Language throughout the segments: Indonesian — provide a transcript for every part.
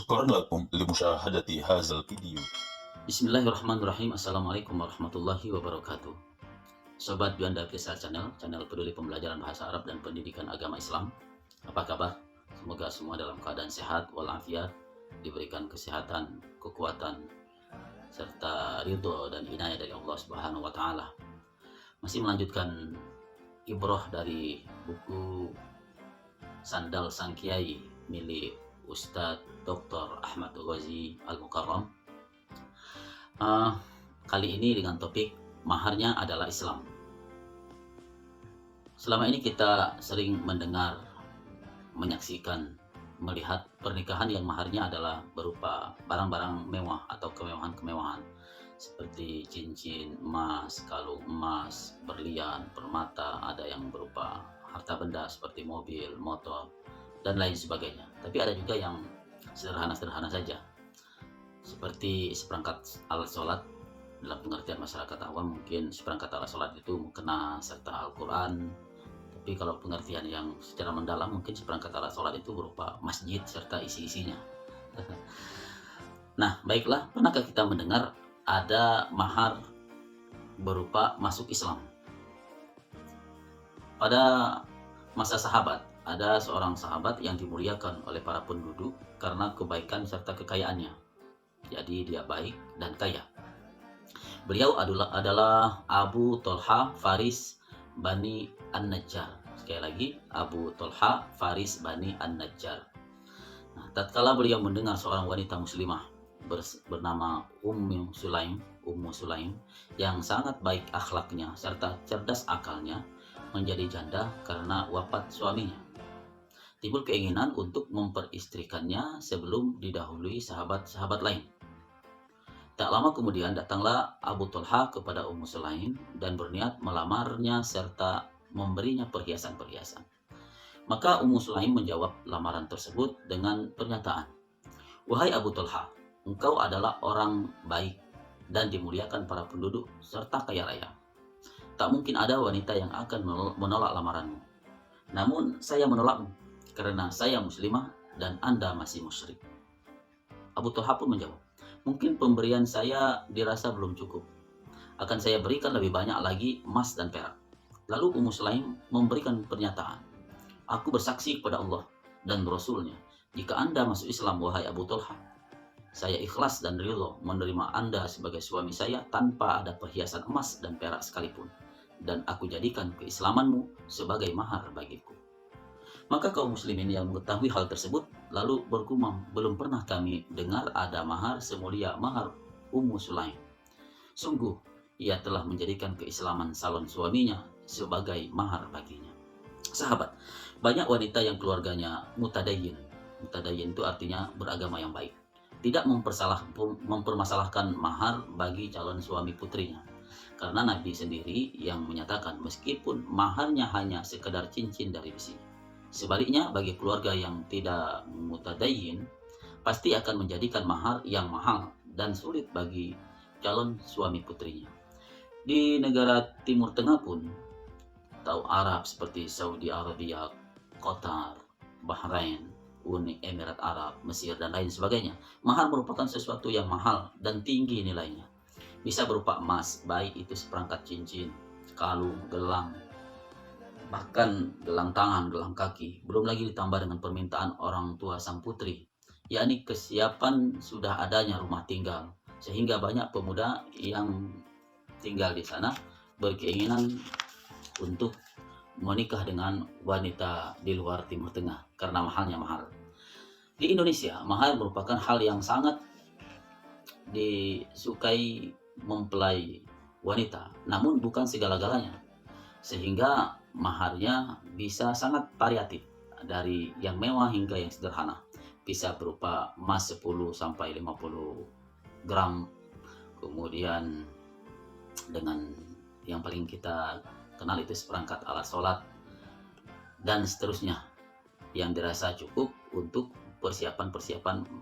شكرا لكم لمشاهدة هذا الفيديو. Bismillahirrahmanirrahim. Assalamualaikum warahmatullahi wabarakatuh. Sobat Yuanda Kisah channel peduli pembelajaran bahasa Arab dan pendidikan agama Islam. Apa kabar? Semoga semua dalam keadaan sehat walafiat, diberikan kesehatan, kekuatan, serta ridho dan inayah dari Allah Subhanahu wa taala. Masih melanjutkan ibrah dari buku Sandal Sang Kiai milik Ustadz Dr. Ahmad Ghazi Al-Mukarram. Kali ini dengan topik maharnya adalah Islam. Selama ini kita sering mendengar, menyaksikan, melihat pernikahan yang maharnya adalah berupa barang-barang mewah atau kemewahan-kemewahan seperti cincin emas, kalung emas, berlian, permata, ada yang berupa harta benda seperti mobil, motor, dan lain sebagainya. Tapi ada juga yang sederhana-sederhana saja, seperti seperangkat alat sholat. Dalam pengertian masyarakat awam mungkin seperangkat alat sholat itu mukena serta Al-Quran. Tapi kalau pengertian yang secara mendalam mungkin seperangkat alat sholat itu berupa masjid serta isi-isinya. Nah, baiklah, pernahkah kita mendengar ada mahar berupa masuk Islam? Pada masa sahabat, ada seorang sahabat yang dimuliakan oleh para penduduk karena kebaikan serta kekayaannya. Jadi dia baik dan kaya. Beliau adalah Abu Tolha Faris Bani An-Najjar. Sekali lagi, Abu Tolha Faris Bani An-Najjar. Nah, tatkala beliau mendengar seorang wanita muslimah bernama Ummu Sulaim yang sangat baik akhlaknya serta cerdas akalnya menjadi janda karena wafat suaminya, timbul keinginan untuk memperistrikannya sebelum didahului sahabat-sahabat lain. Tak lama kemudian datanglah Abu Tolha kepada Ummu Sulaim dan berniat melamarnya serta memberinya perhiasan-perhiasan. Maka Ummu Sulaim menjawab lamaran tersebut dengan pernyataan, "Wahai Abu Tolha, engkau adalah orang baik dan dimuliakan para penduduk serta kaya raya. Tak mungkin ada wanita yang akan menolak lamaranmu. Namun saya menolakmu karena saya muslimah dan Anda masih musyrik." Abu Tolha pun menjawab, "Mungkin pemberian saya dirasa belum cukup. Akan saya berikan lebih banyak lagi emas dan perak." Lalu Ummu Sulaim memberikan pernyataan, "Aku bersaksi kepada Allah dan Rasulnya, jika Anda masuk Islam, wahai Abu Tolha, saya ikhlas dan ridho menerima Anda sebagai suami saya tanpa ada perhiasan emas dan perak sekalipun. Dan aku jadikan keislamanmu sebagai mahar bagiku." Maka kaum muslimin yang mengetahui hal tersebut lalu bergumam, "Belum pernah kami dengar ada mahar semulia mahar Ummu Sulaim. Sungguh ia telah menjadikan keislaman salon suaminya sebagai mahar baginya." Sahabat, banyak wanita yang keluarganya mutadayyin. Mutadayyin itu artinya beragama yang baik, tidak mempermasalahkan mahar bagi calon suami putrinya. Karena Nabi sendiri yang menyatakan meskipun maharnya hanya sekedar cincin dari besi. Sebaliknya bagi keluarga yang tidak mutadayyin pasti akan menjadikan mahar yang mahal dan sulit bagi calon suami putrinya. Di negara Timur Tengah pun, atau Arab seperti Saudi Arabia, Qatar, Bahrain, Uni Emirat Arab, Mesir, dan lain sebagainya, mahar merupakan sesuatu yang mahal dan tinggi nilainya. Bisa berupa emas, baik itu seperangkat cincin, kalung, gelang, bahkan gelang tangan, gelang kaki. Belum lagi ditambah dengan permintaan orang tua sang putri, yakni kesiapan sudah adanya rumah tinggal, sehingga banyak pemuda yang tinggal di sana berkeinginan untuk menikah dengan wanita di luar Timur Tengah karena mahalnya mahar. Di Indonesia, mahar merupakan hal yang sangat disukai mempelai wanita, namun bukan segala-galanya, sehingga maharnya bisa sangat variatif, dari yang mewah hingga yang sederhana. Bisa berupa emas 10 sampai 50 gram, kemudian dengan yang paling kita kenal itu seperangkat alat sholat, dan seterusnya, yang dirasa cukup untuk persiapan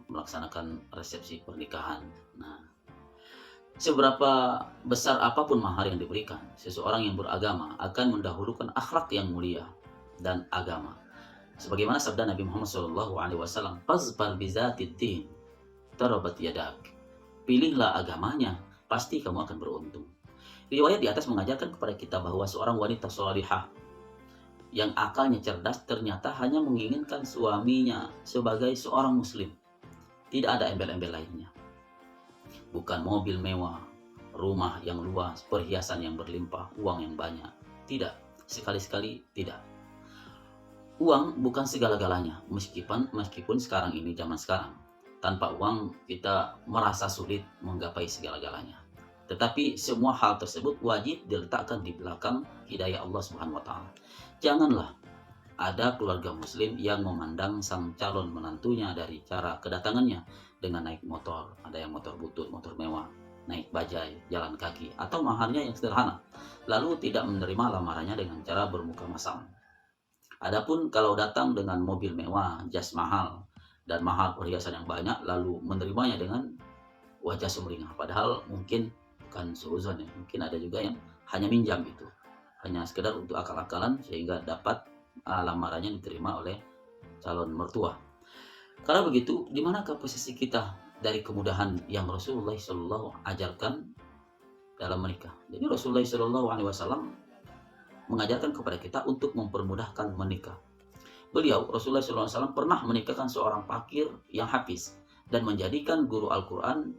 melaksanakan resepsi pernikahan. Nah, seberapa besar apapun mahar yang diberikan, seseorang yang beragama akan mendahulukan akhlak yang mulia dan agama. Sebagaimana sabda Nabi Muhammad SAW, "Fazfar bizatid din", tarabat yadak. Pilihlah agamanya, pasti kamu akan beruntung. Riwayat di atas mengajarkan kepada kita bahwa seorang wanita salihah yang akalnya cerdas ternyata hanya menginginkan suaminya sebagai seorang muslim. Tidak ada embel-embel lainnya. Bukan mobil mewah, rumah yang luas, perhiasan yang berlimpah, uang yang banyak. Tidak, sekali-sekali tidak. Uang bukan segala-galanya, meskipun sekarang ini zaman sekarang. Tanpa uang kita merasa sulit menggapai segala-galanya. Tetapi semua hal tersebut wajib diletakkan di belakang hidayah Allah Subhanahu wa taala. Janganlah ada keluarga muslim yang memandang sang calon menantunya dari cara kedatangannya dengan naik motor, ada yang motor butut, motor mewah, naik bajai, jalan kaki, atau maharnya yang sederhana, lalu tidak menerima lamarannya dengan cara bermuka masam. Adapun kalau datang dengan mobil mewah, jas mahal, dan mahar perhiasan yang banyak, lalu menerimanya dengan wajah sumringah, padahal mungkin bukan suuzon ya, mungkin ada juga yang hanya minjam itu, hanya sekedar untuk akal-akalan sehingga dapat lamarannya diterima oleh calon mertua. Kalau begitu, di manakah posisi kita dari kemudahan yang Rasulullah SAW ajarkan dalam menikah? Jadi Rasulullah SAW mengajarkan kepada kita untuk mempermudahkan menikah. Rasulullah SAW pernah menikahkan seorang fakir yang hafiz dan menjadikan guru Al-Quran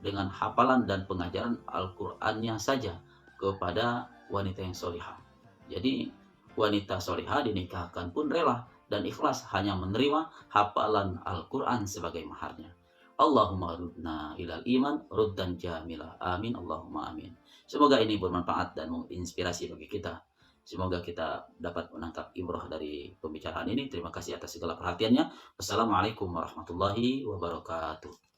dengan hafalan dan pengajaran Al-Qur'annya saja kepada wanita yang solihah. Jadi wanita solihah dinikahkan pun rela dan ikhlas hanya menerima hafalan Al-Qur'an sebagai maharnya. Allahumma rudna ilal iman ruddan jamila. Amin Allahumma amin. Semoga ini bermanfaat dan menginspirasi bagi kita. Semoga kita dapat menangkap ibrah dari pembicaraan ini. Terima kasih atas segala perhatiannya. Wassalamualaikum warahmatullahi wabarakatuh.